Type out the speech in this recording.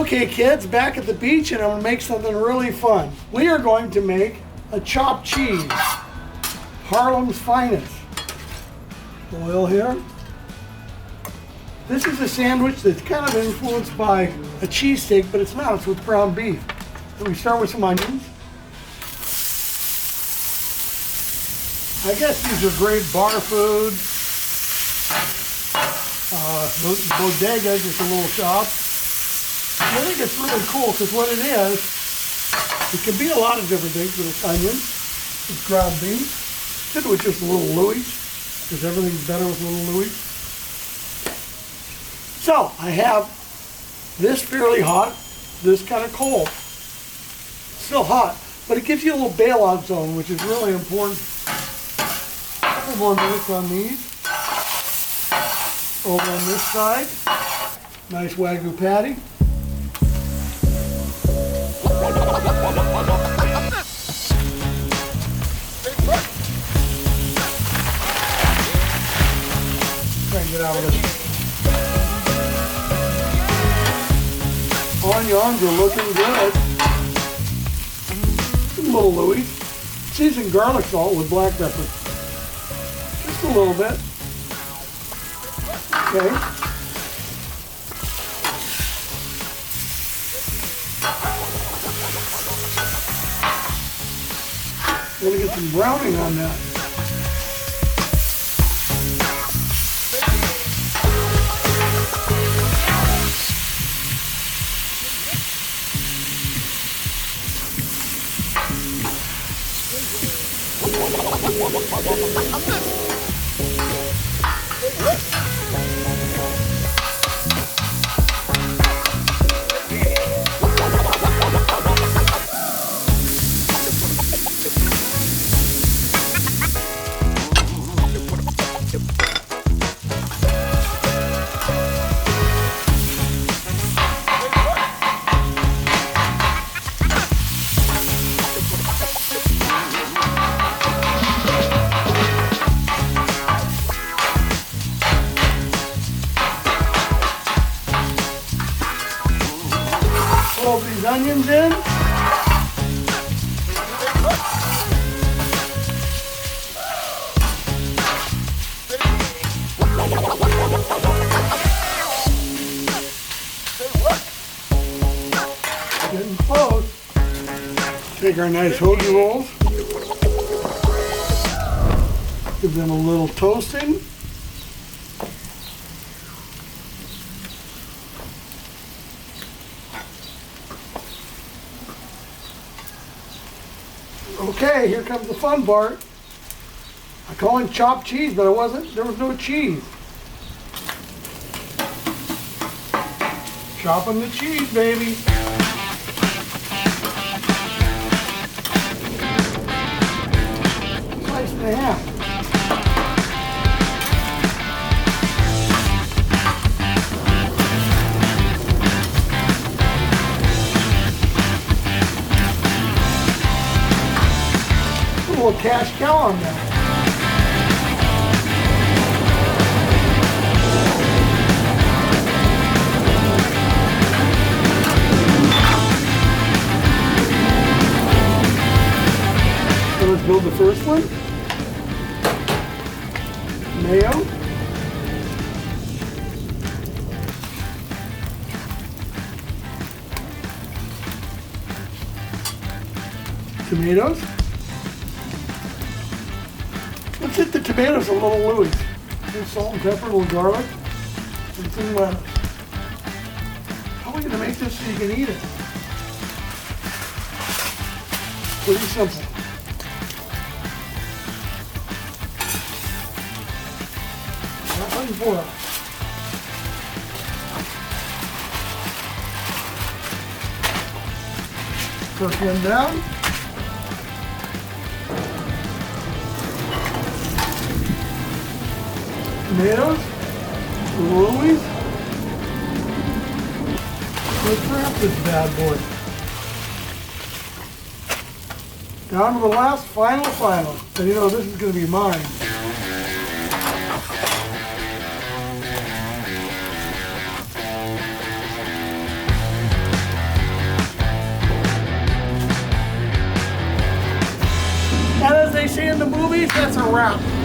Okay kids, back at the beach, and I'm going to make something really fun. We are going to make a chopped cheese, Harlem's finest. Oil here. This is a sandwich that's kind of influenced by a cheesesteak, but it's not, it's with ground beef. So we start with some onions. I guess these are great bar food. Bodegas, just a little shop. I think it's really cool because what it is, it can be a lot of different things, but it's onions, it's ground beef. Did it with just a little Louis, because everything's better with a little Louis. So I have this fairly hot, this kind of cold. It's still hot, but it gives you a little bailout zone, which is really important. A couple more minutes on these. Over on this side, nice Wagyu patty. Try and get out of this. Onions are looking good. A little Louis. Seasoned garlic salt with black pepper. Just a little bit. Okay. We're going to get some browning on that. Pull these onions in. Getting close. Take our nice hoagie rolls. Give them a little toasting. Okay, here comes the fun part. I call it chopped cheese, but there was no cheese. Chopping the cheese, baby. Slice and a half. A little cash cow on that. So let's build the first one. Mayo. Tomatoes. Let's hit the tomatoes a little Louis. A little salt and pepper, a little garlic, and some lettuce. How are we going to make this so you can eat it? Pretty simple. Not much boil. First one down. Tomatoes, Louis. Let's wrap this bad boy. Down to the last, final. And you know, this is going to be mine. see in the movies, that's a wrap.